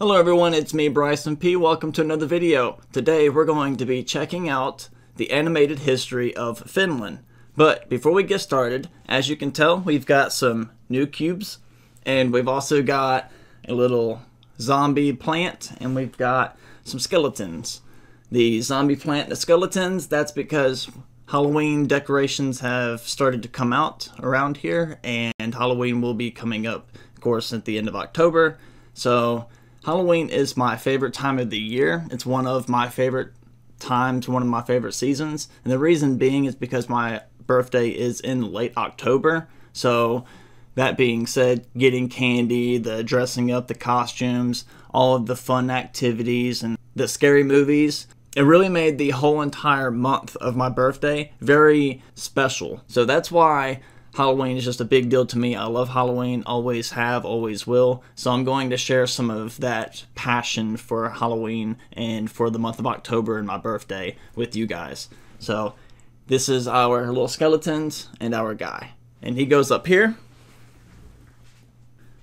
Hello everyone, it's me Bryson P. Welcome to another video. Today we're going to be checking out the animated history of Finland. But before we get started, as you can tell, we've got some new cubes, and we've also got a little zombie plant, and we've got some skeletons. The zombie plant and the skeletons, that's because Halloween decorations have started to come out around here, and Halloween will be coming up, of course, at the end of October. So Halloween is my favorite time of the year. It's one of my favorite times, one of my favorite seasons. And the reason being is because my birthday is in late October. So that being said, getting candy, the dressing up, the costumes, all of the fun activities, and the scary movies, it really made the whole entire month of my birthday very special. So that's why Halloween is just a big deal to me. I love Halloween, always have, always will. So I'm going to share some of that passion for Halloween and for the month of October and my birthday with you guys. So this is our little skeletons and our guy. And he goes up here.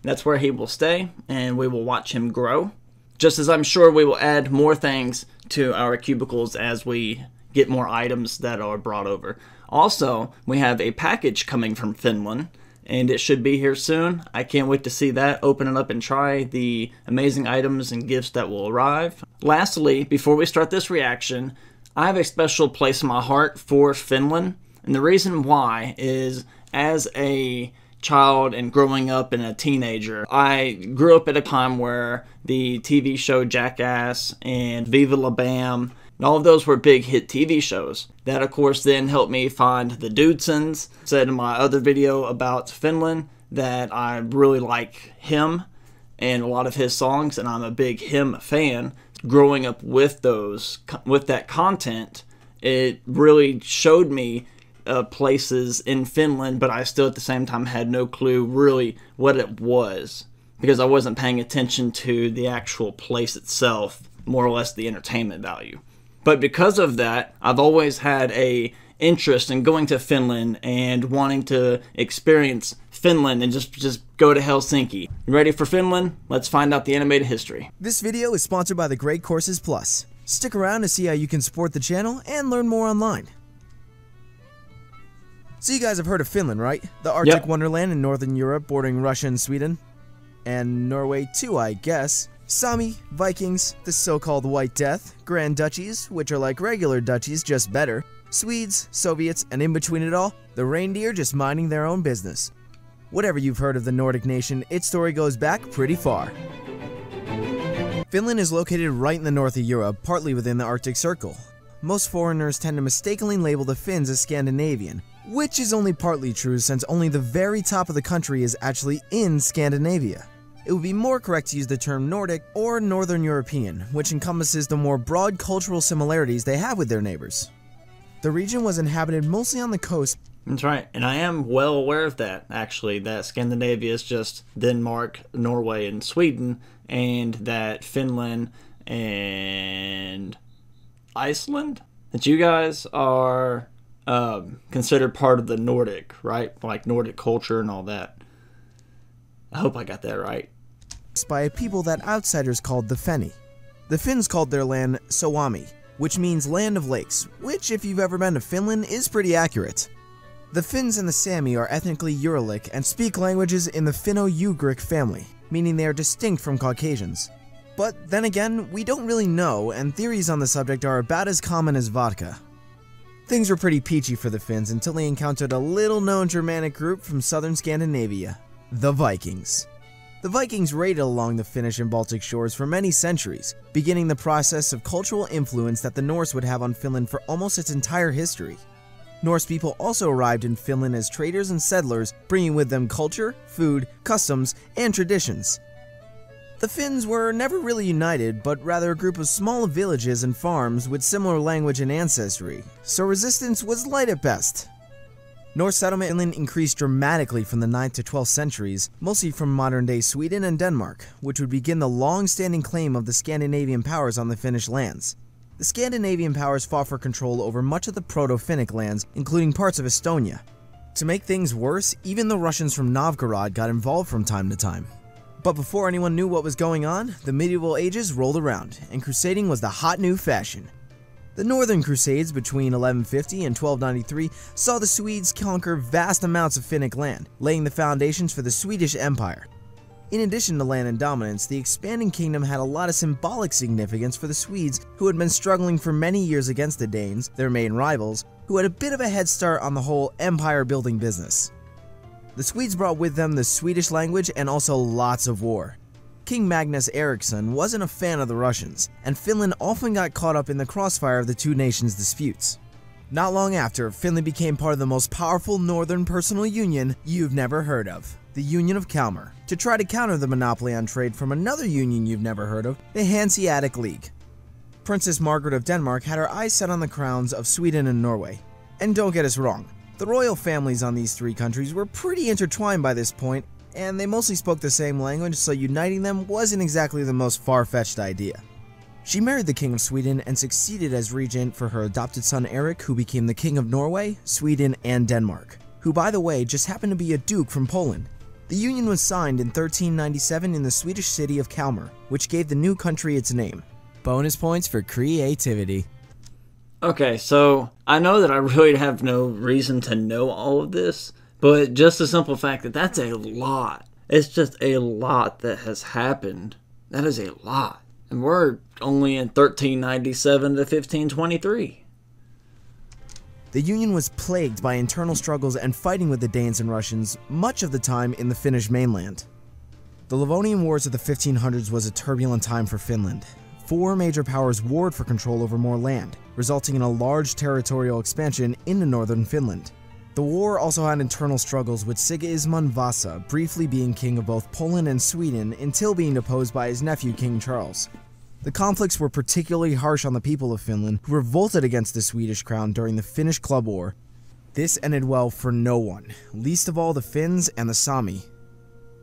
That's where he will stay, and we will watch him grow. Just as I'm sure we will add more things to our cubicles as we get more items that are brought over. Also, we have a package coming from Finland, and it should be here soon. I can't wait to see that, open it up and try the amazing items and gifts that will arrive. Lastly, before we start this reaction, I have a special place in my heart for Finland, and the reason why is as a child and growing up and a teenager, I grew up at a time where the TV show Jackass and Viva La Bam, and all of those were big hit TV shows. That, of course, then helped me find the Dudesons. Said in my other video about Finland that I really like him and a lot of his songs, and I'm a big him fan. Growing up with that content, it really showed me places in Finland, but I still at the same time had no clue really what it was, because I wasn't paying attention to the actual place itself, more or less the entertainment value. But because of that, I've always had a interest in going to Finland and wanting to experience Finland and just go to Helsinki. You ready for Finland? Let's find out the animated history. This video is sponsored by the Great Courses Plus. Stick around to see how you can support the channel and learn more online. So you guys have heard of Finland, right? The Arctic wonderland in northern Europe bordering Russia and Sweden. And Norway too, I guess. Sami, Vikings, the so-called White Death, Grand Duchies, which are like regular duchies, just better, Swedes, Soviets, and in between it all, the reindeer just minding their own business. Whatever you've heard of the Nordic nation, its story goes back pretty far. Finland is located right in the north of Europe, partly within the Arctic Circle. Most foreigners tend to mistakenly label the Finns as Scandinavian, which is only partly true since only the very top of the country is actually in Scandinavia. It would be more correct to use the term Nordic or Northern European, which encompasses the more broad cultural similarities they have with their neighbors. The region was inhabited mostly on the coast. That's right, and I am well aware of that, actually, that Scandinavia is just Denmark, Norway, and Sweden, and that Finland and Iceland, that you guys are considered part of the Nordic, right? Like Nordic culture and all that. I hope I got that right. By a people that outsiders called the Feni. The Finns called their land Suomi, which means land of lakes, which if you've ever been to Finland is pretty accurate. The Finns and the Sami are ethnically Uralic and speak languages in the Finno-Ugric family, meaning they are distinct from Caucasians. But then again, we don't really know, and theories on the subject are about as common as vodka. Things were pretty peachy for the Finns until they encountered a little-known Germanic group from southern Scandinavia, the Vikings. The Vikings raided along the Finnish and Baltic shores for many centuries, beginning the process of cultural influence that the Norse would have on Finland for almost its entire history. Norse people also arrived in Finland as traders and settlers, bringing with them culture, food, customs, and traditions. The Finns were never really united, but rather a group of small villages and farms with similar language and ancestry, so resistance was light at best. Norse settlement in Finland increased dramatically from the 9th to 12th centuries, mostly from modern-day Sweden and Denmark, which would begin the long-standing claim of the Scandinavian powers on the Finnish lands. The Scandinavian powers fought for control over much of the Proto-Finnic lands, including parts of Estonia. To make things worse, even the Russians from Novgorod got involved from time to time. But before anyone knew what was going on, the medieval ages rolled around, and crusading was the hot new fashion. The Northern Crusades between 1150 and 1293 saw the Swedes conquer vast amounts of Finnic land, laying the foundations for the Swedish Empire. In addition to land and dominance, the expanding kingdom had a lot of symbolic significance for the Swedes, who had been struggling for many years against the Danes, their main rivals, who had a bit of a head start on the whole empire-building business. The Swedes brought with them the Swedish language and also lots of war. King Magnus Eriksson wasn't a fan of the Russians, and Finland often got caught up in the crossfire of the two nations' disputes. Not long after, Finland became part of the most powerful northern personal union you've never heard of, the Union of Kalmar, to try to counter the monopoly on trade from another union you've never heard of, the Hanseatic League. Princess Margaret of Denmark had her eyes set on the crowns of Sweden and Norway. And don't get us wrong, the royal families on these three countries were pretty intertwined by this point, and they mostly spoke the same language, so uniting them wasn't exactly the most far-fetched idea. She married the King of Sweden and succeeded as regent for her adopted son Eric, who became the King of Norway, Sweden, and Denmark, who by the way just happened to be a duke from Poland. The union was signed in 1397 in the Swedish city of Kalmar, which gave the new country its name. Bonus points for creativity. Okay, so I know that I really have no reason to know all of this, but just the simple fact that that's a lot. It's just a lot that has happened. That is a lot. And we're only in 1397 to 1523. The Union was plagued by internal struggles and fighting with the Danes and Russians, much of the time in the Finnish mainland. The Livonian Wars of the 1500s was a turbulent time for Finland. Four major powers warred for control over more land, resulting in a large territorial expansion into northern Finland. The war also had internal struggles, with Sigismund Vasa briefly being king of both Poland and Sweden until being deposed by his nephew King Charles. The conflicts were particularly harsh on the people of Finland, who revolted against the Swedish crown during the Finnish Club War. This ended well for no one, least of all the Finns and the Sami.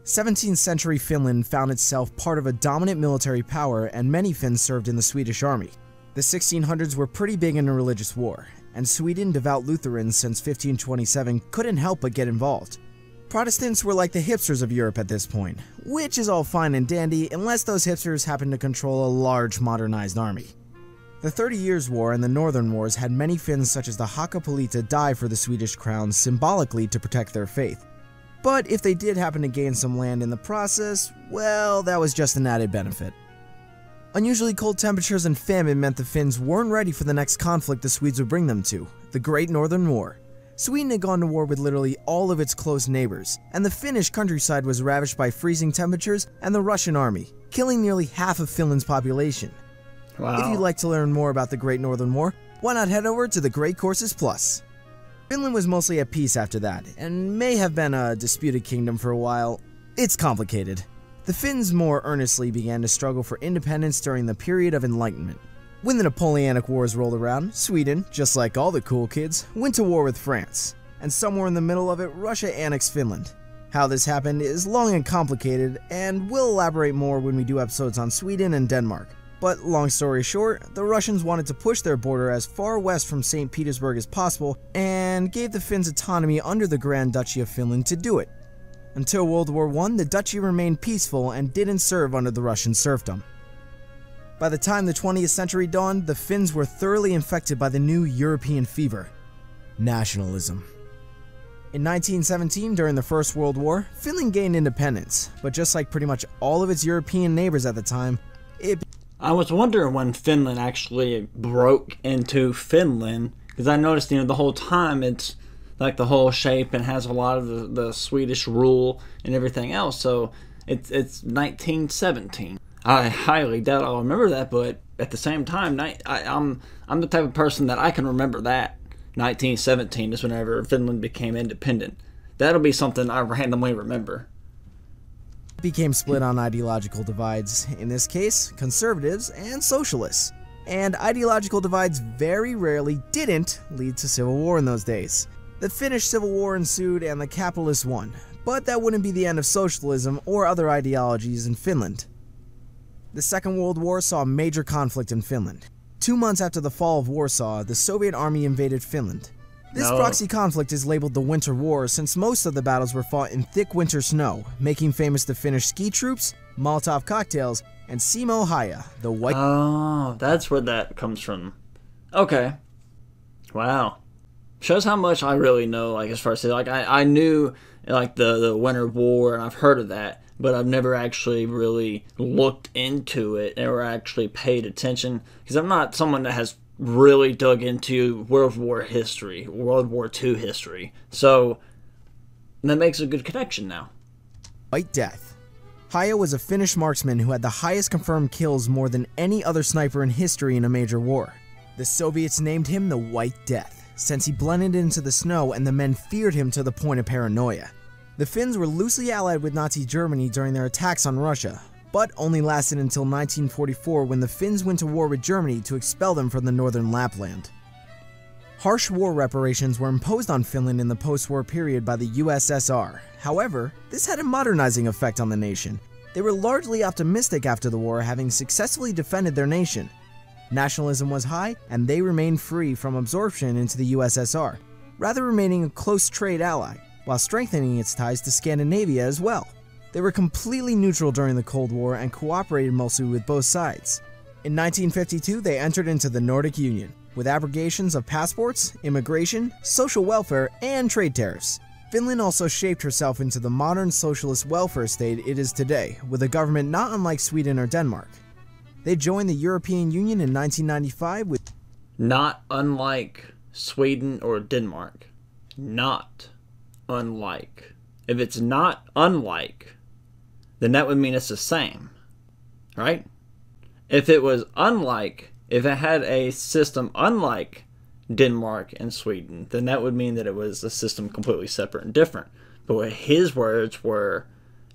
17th century Finland found itself part of a dominant military power, and many Finns served in the Swedish army. The 1600s were pretty big in a religious war, and Sweden, devout Lutherans since 1527, couldn't help but get involved. Protestants were like the hipsters of Europe at this point, which is all fine and dandy unless those hipsters happen to control a large modernized army. The 30 Years' War and the Northern Wars had many Finns such as the Hakapolita die for the Swedish crown symbolically to protect their faith. But if they did happen to gain some land in the process, well, that was just an added benefit. Unusually cold temperatures and famine meant the Finns weren't ready for the next conflict the Swedes would bring them to, the Great Northern War. Sweden had gone to war with literally all of its close neighbors, and the Finnish countryside was ravaged by freezing temperatures and the Russian army, killing nearly half of Finland's population. Wow. If you'd like to learn more about the Great Northern War, why not head over to the Great Courses Plus. Finland was mostly at peace after that, and may have been a disputed kingdom for a while. It's complicated. The Finns more earnestly began to struggle for independence during the period of Enlightenment. When the Napoleonic Wars rolled around, Sweden, just like all the cool kids, went to war with France, and somewhere in the middle of it, Russia annexed Finland. How this happened is long and complicated, and we'll elaborate more when we do episodes on Sweden and Denmark. But long story short, the Russians wanted to push their border as far west from St. Petersburg as possible, and gave the Finns autonomy under the Grand Duchy of Finland to do it. Until World War I, the duchy remained peaceful and didn't serve under the Russian serfdom. By the time the 20th century dawned, the Finns were thoroughly infected by the new European fever, nationalism. In 1917, during the First World War, Finland gained independence, but just like pretty much all of its European neighbors at the time, I was wondering when Finland actually broke into Finland, because I noticed, the whole time it's like the whole shape and has a lot of the Swedish rule and everything else, so it's 1917. I highly doubt I'll remember that, but at the same time, I'm the type of person that I can remember that. 1917 is whenever Finland became independent. That'll be something I randomly remember. Became split on ideological divides, in this case, conservatives and socialists. And ideological divides very rarely didn't lead to civil war in those days. The Finnish Civil War ensued and the capitalists won, but that wouldn't be the end of socialism or other ideologies in Finland. The Second World War saw a major conflict in Finland. 2 months after the fall of Warsaw, the Soviet army invaded Finland. This No. proxy conflict is labeled the Winter War since most of the battles were fought in thick winter snow, making famous the Finnish ski troops, Molotov cocktails, and Simo Haja, the white... Oh, that's where that comes from. Okay. Wow. Shows how much I really know, like, as far as, like, I knew, like, the Winter War, and I've heard of that, but I've never actually really looked into it or actually paid attention, because I'm not someone that has really dug into World War history, World War II history. So that makes a good connection now. White Death. Haja was a Finnish marksman who had the highest confirmed kills more than any other sniper in history in a major war. The Soviets named him the White Death, since he blended into the snow and the men feared him to the point of paranoia. The Finns were loosely allied with Nazi Germany during their attacks on Russia, but only lasted until 1944 when the Finns went to war with Germany to expel them from the northern Lapland. Harsh war reparations were imposed on Finland in the post-war period by the USSR. However, this had a modernizing effect on the nation. They were largely optimistic after the war, having successfully defended their nation. Nationalism was high, and they remained free from absorption into the USSR, rather remaining a close trade ally, while strengthening its ties to Scandinavia as well. They were completely neutral during the Cold War and cooperated mostly with both sides. In 1952, they entered into the Nordic Union, with abrogations of passports, immigration, social welfare, and trade tariffs. Finland also shaped herself into the modern socialist welfare state it is today, with a government not unlike Sweden or Denmark. They joined the European Union in 1995 with... Not unlike Sweden or Denmark. Not unlike. If it's not unlike, then that would mean it's the same, right? If it was unlike, if it had a system unlike Denmark and Sweden, then that would mean that it was a system completely separate and different. But his words were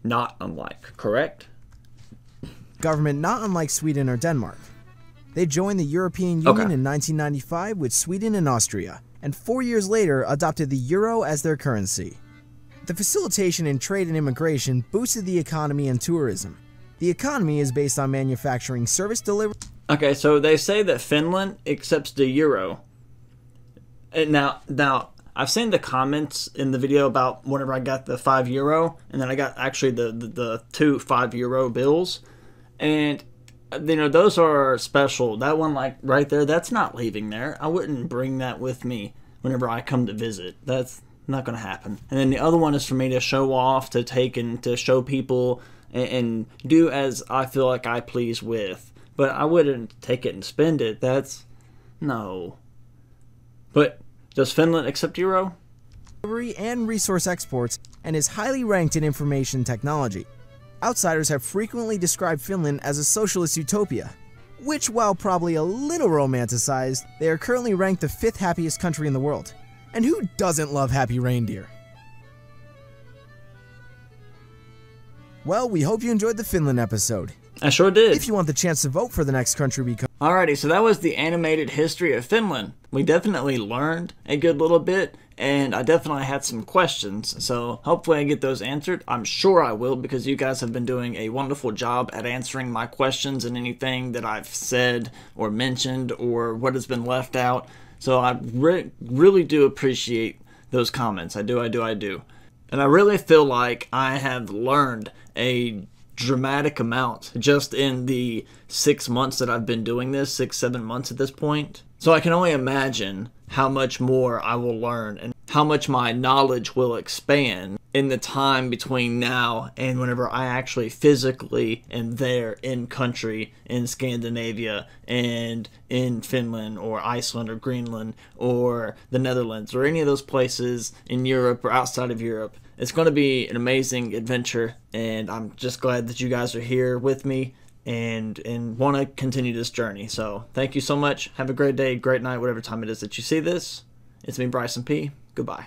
not unlike, correct? Government not unlike Sweden or Denmark. They joined the European Union in 1995 with Sweden and Austria, and 4 years later adopted the euro as their currency. The facilitation in trade and immigration boosted the economy and tourism. The economy is based on manufacturing, service delivery... Okay, so they say that Finland accepts the euro. And now, I've seen the comments in the video about whenever I got the €5, and then I got actually the two €5 bills. And, you know, those are special. That one, like, right there, that's not leaving there. I wouldn't bring that with me whenever I come to visit. That's not going to happen. And then the other one is for me to show off, to take and to show people and do as I feel like I please with. But I wouldn't take it and spend it. That's... no. But does Finland accept euro? And resource exports, and is highly ranked in information technology. Outsiders have frequently described Finland as a socialist utopia, which, while probably a little romanticized, they are currently ranked the 5th happiest country in the world. And who doesn't love happy reindeer? Well, we hope you enjoyed the Finland episode. I sure did. If you want the chance to vote for the next country we cover... Alrighty, so that was the animated history of Finland. We definitely learned a good little bit, and I definitely had some questions, so hopefully I get those answered. I'm sure I will, because you guys have been doing a wonderful job at answering my questions and anything that I've said or mentioned or what has been left out. So I really do appreciate those comments. I do. And I really feel like I have learned a dramatic amount just in the 6 months that I've been doing this, 6-7 months at this point. So I can only imagine how much more I will learn and how much my knowledge will expand in the time between now and whenever I actually physically am there in country in Scandinavia and in Finland or Iceland or Greenland or the Netherlands or any of those places in Europe or outside of Europe. It's going to be an amazing adventure, and I'm just glad that you guys are here with me and want to continue this journey. So thank you so much. Have a great day, great night, whatever time it is that you see this. It's me, Bryson P. Goodbye.